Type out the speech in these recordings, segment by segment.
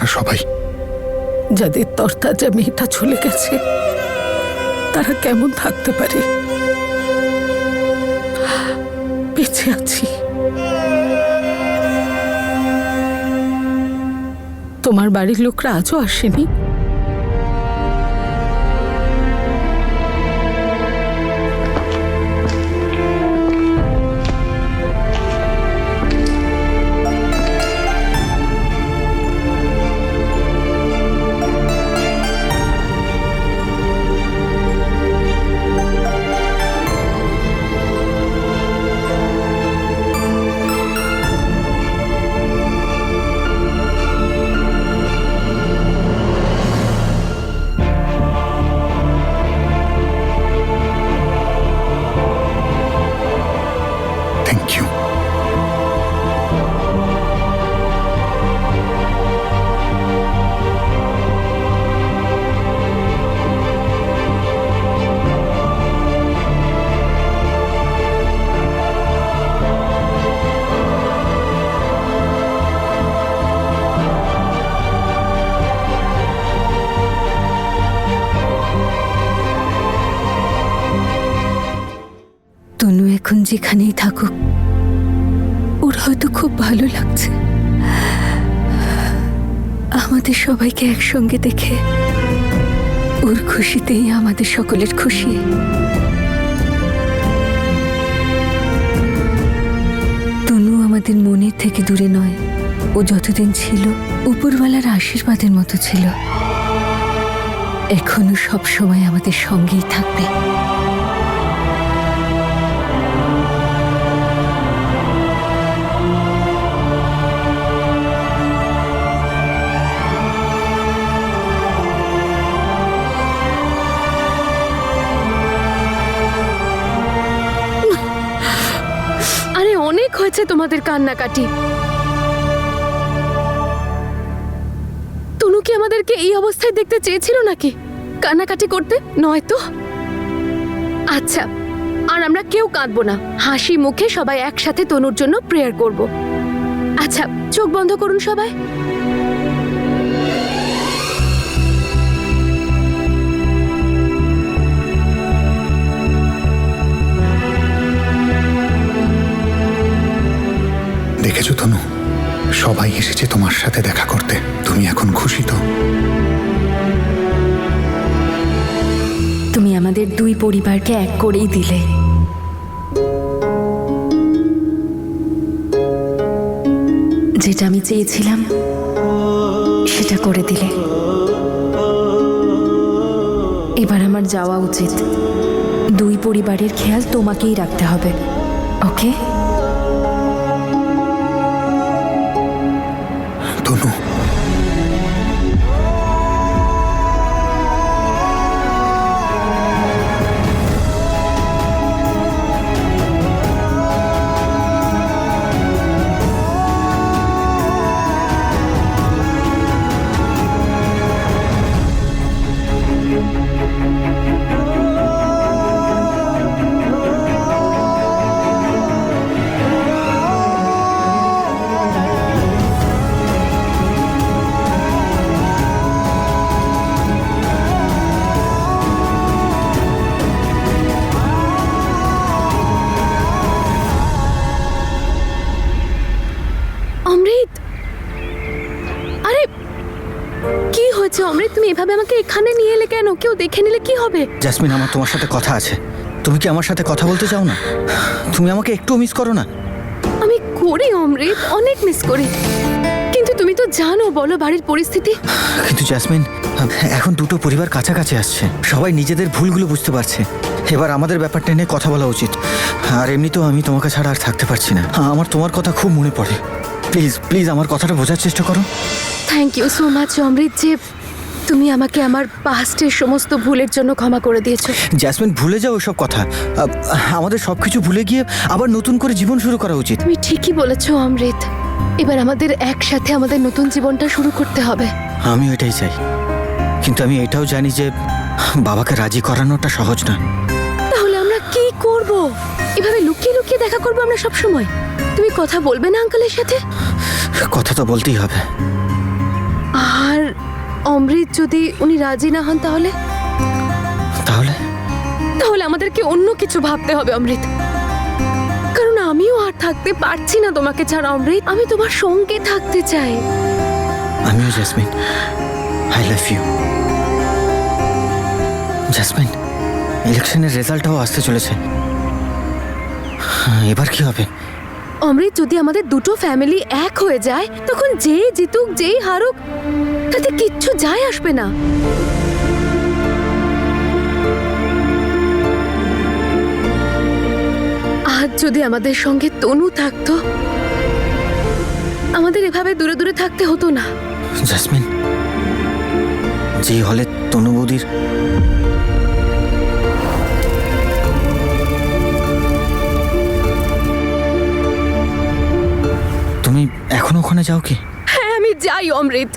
আপনারা সবাই? যাদের তরতাজা মেয়েটা চলে গেছে তারা কেমন থাকতে পারে? বেঁচে আছি। তোমার বাড়ির লোকরা আজও আসেনি? Thank you. তনু এখন যেখানেই থাকুক ওর হয়তো খুব ভালো লাগছে আমাদের সবাইকে একসঙ্গে দেখে। ওর খুশিতেই আমাদের সকলের খুশি। তনু আমাদের মনের থেকে দূরে নয়, ও যতদিন ছিল উপরওয়ালার আশীর্বাদের মতো ছিল। এখনো সব সময় আমাদের সঙ্গেই থাকবে। আরে অনেক হয়েছে তোমাদের কান্নাকাটি। তনু কি আমাদেরকে এই অবস্থায় দেখতে চেয়েছিল নাকি কান্নাকাটি করতে? নয় তো। আচ্ছা, আর আমরা কেউ কাঁদবো না। হাসি মুখে সবাই একসাথে তনুর জন্য প্রেয়ার করব। আচ্ছা, চোখ বন্ধ করুন সবাই। দেখেছো তনু, সবাই এসেছে তোমার সাথে দেখা করতে। তুমি এখন খুশি তো? তুমি আমাদের দুই পরিবারকে এক করেই দিলে। যেটা আমি চেয়েছিলাম সেটা করে দিলে। এবার আমার যাওয়া উচিত। দুই পরিবারের খেয়াল তোমাকেই রাখতে হবে, ওকে? তনু, অমৃত, আরে কি হয়েছে অমৃত? তুমি এভাবে আমাকে এখানে নিয়ে এলে কেন? কেউ দেখে নিলে কি হবে? জাসমিন, আমার তোমার সাথে কথা আছে। তুমি কি আমার সাথে কথা বলতে চাও না? তুমি আমাকে একটু মিস করো না? আমি করি অমৃত, অনেক মিস করি, কিন্তু তুমি তো জানো বলো বাড়ির পরিস্থিতি। কিন্তু জাসমিন, এখন দুটো পরিবার কাছাকাছি আসছে, সবাই নিজেদের ভুলগুলো বুঝতে পারছে। এবার আমাদের ব্যাপারটা নিয়ে কথা বলা উচিত। আর এমনিতেও আমি তোমাকে ছাড়া আর থাকতে পারছি না। আমার তোমার কথা খুব মনে পড়ে। প্লিজ প্লিজ আমার কথাটা বোঝার চেষ্টা করো। থ্যাংক ইউ সো মাচ অমৃত, যে তুমি আমাকে আমার পাস্টের সমস্ত ভুলের জন্য ক্ষমা করে দিয়েছো। জাসমিন, ভুলে যাও ওসব কথা। আমাদের সবকিছু ভুলে গিয়ে আবার নতুন করে জীবন শুরু করা উচিত। তুমি ঠিকই বলেছো অমৃত, এবার আমাদের একসাথে আমাদের নতুন জীবনটা শুরু করতে হবে। আমিও এটাই চাই, কিন্তু আমি এটাও জানি যে বাবাকে রাজি করানোটা সহজ না। তাহলে আমরা কি করব? এভাবে লুকিয়ে লুকিয়ে দেখা করবো আমরা সব সময়? তুমি কথা বলবে না আঙ্কেলের সাথে? কথা তো বলতেই হবে। অমৃত যদি উনি রাজি না হন তাহলে তাহলে তাহলে আমাদেরকে অন্য কিছু ভাবতে হবে অমৃত। কারণ আমিও আর থাকতে পারছি না তোমাকে ছাড়া অমৃত। আমি তোমার সঙ্গে থাকতে চাই। আমিও Jesmin, I love you. Jesmin, ইলেকশনের রেজাল্টটাও আসতে চলেছে, এবার কি হবে? অমৃত, যদি আমাদের দুটো ফ্যামিলি এক হয়ে যায় তখন যেই জিতুক যেই হারুক তাতে কিচ্ছু যায় আসবে না। আজ যদি আমাদের সঙ্গে তনু থাকতো আমাদের এভাবে দূরে দূরে থাকতে হতো না। জেসমিন, যে হলে তনু বৌদির তুমি এখনো ওখানে যাও কি? হ্যাঁ, আমি যাই অমৃত,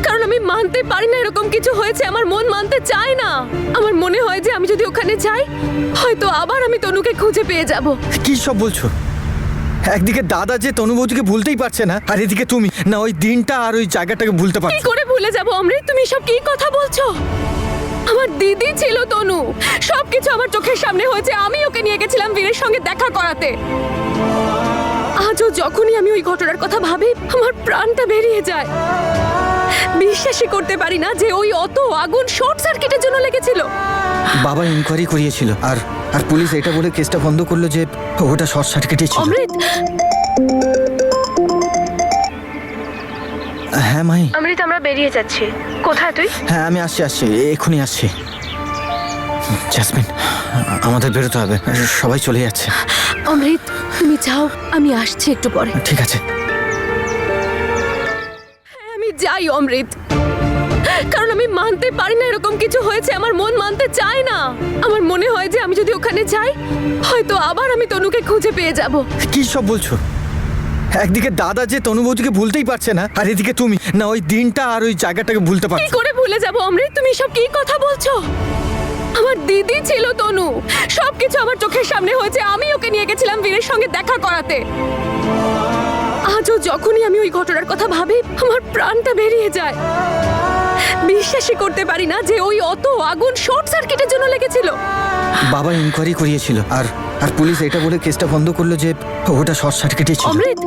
কারণ আমি মানতে পারি না এরকম কিছু হয়েছে। আমার মন মানতে চায় না। আমার মনে হয় যে আমি যদি ওখানে যাই হয়তো আবার আমি তনুকে খুঁজে পেয়ে যাব। কি সব বলছো? একদিকে দাদা যে তনু বৌদিকে ভুলতেই পারছে না, আর এদিকে তুমি না ওই দিনটা আর ওই জায়গাটাকে ভুলতে কি পারছো। করে ভুলে যাব অমৃত? তুমি সব কি কথা বলছো? আমার দিদি ছিল তনু, সবকিছু আমার চোখের সামনে হয়েছে। আমি ওকে নিয়ে গেছিলাম বীরের সঙ্গে দেখা করাতে। আজও যখনই আমি ওই ঘটনার কথা ভাবি আমার প্রাণটা বেরিয়ে যায়। বিশ্বাসই করতে পারি না যে ওই অত আগুন শর্ট সার্কিটের জন্য লেগেছিল। বাবা ইনকোয়ারি করিয়েছিল, আর আর পুলিশ এটা বলে কেসটা বন্ধ করলো যে ওটা শর্ট সার্কিটই ছিল। অমৃত, হ্যাঁ মাই। অমৃত, আমরা বেরিয়ে যাচ্ছি। কোথায় তুই? হ্যাঁ আমি আসছি, এক্ষুনি আসছি। জেসমিন, আমাদের বেরোতে হবে, সবাই চলে যাচ্ছে। অমৃত, তুমি যাও, আমি আসছি একটু পরে। ঠিক আছে। হ্যাঁ, আমি যাই অমৃত, কারণ আমি মানতে পারি না এরকম কিছু হয়েছে। আমার মন মানতে চায় না। আমার মনে হয় যে আমি যদি ওখানে যাই হয়তো আবার আমি তনুকে খুঁজে পেয়ে যাব। কি সব বলছো? একদিকে দাদা যে তনু বৌদিকে ভুলতেই পারছে না, আর এদিকে তুমি না ওই দিনটা আর ওই জায়গাটাকে ভুলতে কি পারছো। করে ভুলে যাব অমৃত? তুমি সব কি কথা বলছো? আমার দিদি ছিল তনু, সবকিছু আমার চোখের সামনে হয়েছে। আমি ওকে নিয়ে গেছিলাম বীরের সঙ্গে দেখা করাতে। আজও যখনই আমি ওই ঘটনার কথা ভাবি আমার প্রাণটা বেরিয়ে যায়। বিশ্বাসই করতে পারি না যে ওই অত আগুন শর্ট সার্কিটের জন্য লেগেছিল। বাবা ইনকোয়ারি করিয়েছিল, আর আর পুলিশ এটা বলে কেসটা বন্ধ করলো যে ওটা শর্ট সার্কিটই ছিল। অমৃত,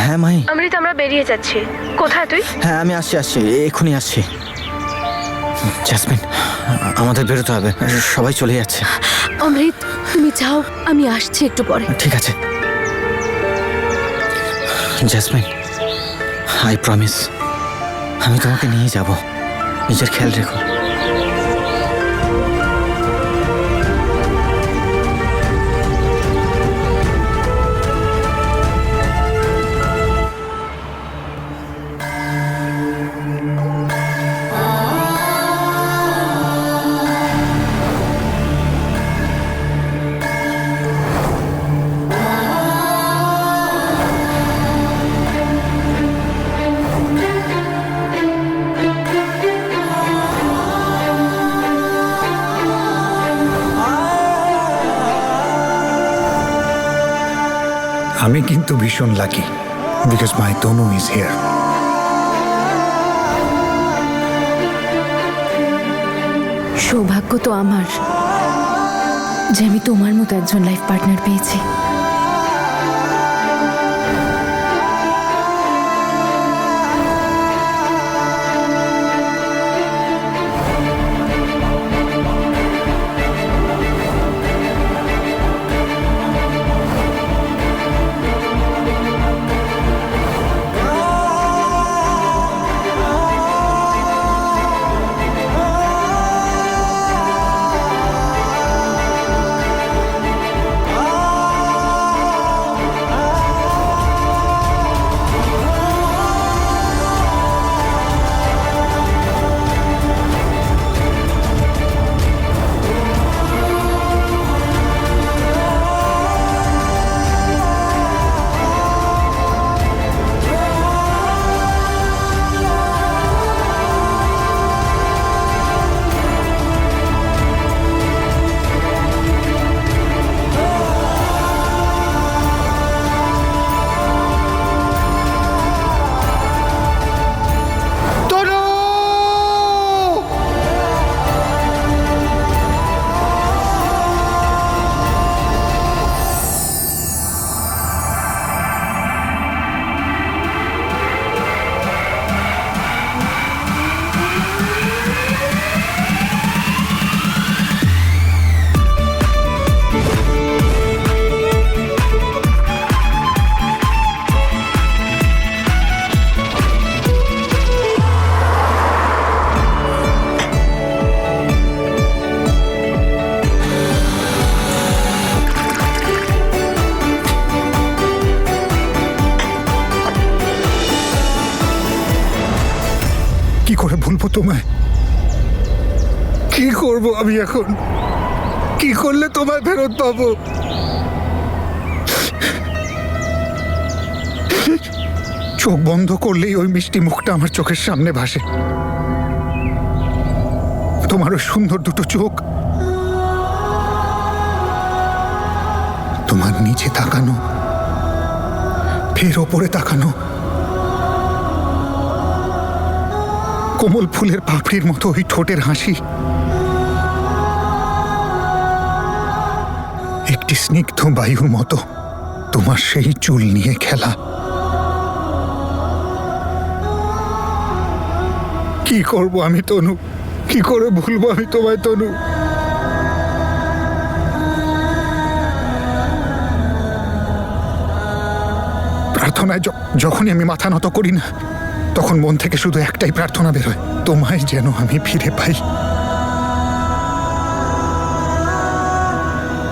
হ্যাঁ মাই। অমৃত, আমরা বেরিয়ে যাচ্ছি। কোথায় তুই? হ্যাঁ আমি আসছি, এক্ষুনি আসছি। জেসমিন, আমাদের বেরোতে হবে, সবাই চলে যাচ্ছে। অমৃত, তুমি যাও, আমি আসছি একটু পরে। ঠিক আছে। জেসমিন, আই প্রমিস, আমি তোমাকে নিয়ে যাব। নিজের খেয়াল রেখো। আমি কিন্তু ভীষণ lucky because my Tanu is here. সৌভাগ্য তো আমার যে আমি তোমার মতো একজন লাইফ পার্টনার পেয়েছি। কি করে ভুলবো তোমায়? কি করব আমি এখন? কি করলে তোমায় ফেরত পাবো? চোখ বন্ধ করলেই ওই মিষ্টি মুখটা আমার চোখের সামনে ভাসে। তোমার ওই সুন্দর দুটো চোখ, তোমার নিচে তাকানো, ফের ওপরে তাকানো, কোমল ফুলের পাপড়ির মতো ওই ঠোঁটের হাসি, একটি স্নিগ্ধ বায়ুর মতো তোমার সেই চুল নিয়ে খেলা। কি করব আমি তনু? কি করে ভুলবো আমি তোমায় তনু? প্রার্থনায় যখনই আমি মাথা নত করি না, তখন মন থেকে শুধু একটাই প্রার্থনা বেরোয়, তোমায় যেন আমি ফিরে পাই।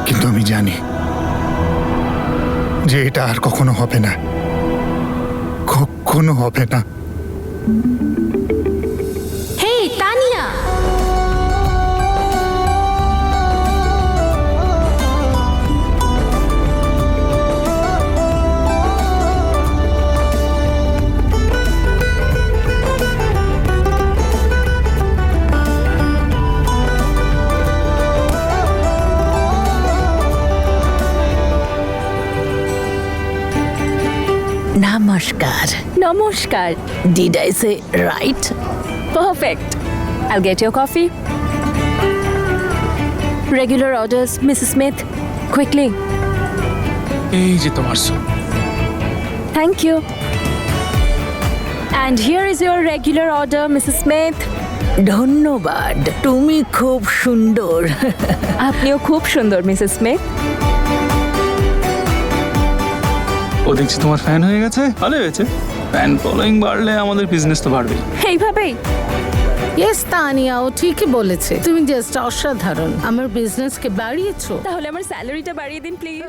কিন্তু আমি জানি যে এটা আর কখনো হবে না, কখনো হবে না। হেই তানিয়া, Namaskar. নমস্কার। Did I say right? Perfect. I'll get your coffee. Regular orders, Mrs. Smith. Quickly. এই যে তোমার soup. Thank you. And here is your regular order, Mrs. Smith. ধন্যবাদ, তুমি খুব সুন্দর। আপনিও খুব সুন্দর, মিসেস স্মিথ। ও দেখছি তোমার ফ্যান হয়ে গেছে, ভালো হয়েছে। ফ্যান ফলোয়িং বাড়লে আমাদের বিজনেস তো বাড়বেই। এইভাবেই ইয়েস তানিয়া, ও ঠিকই বলেছে। তুমি জাস্ট অসাধারণ, আমার বিজনেসকে বাড়িয়েছো। তাহলে আমার স্যালারিটা বাড়িয়ে দিন প্লিজ।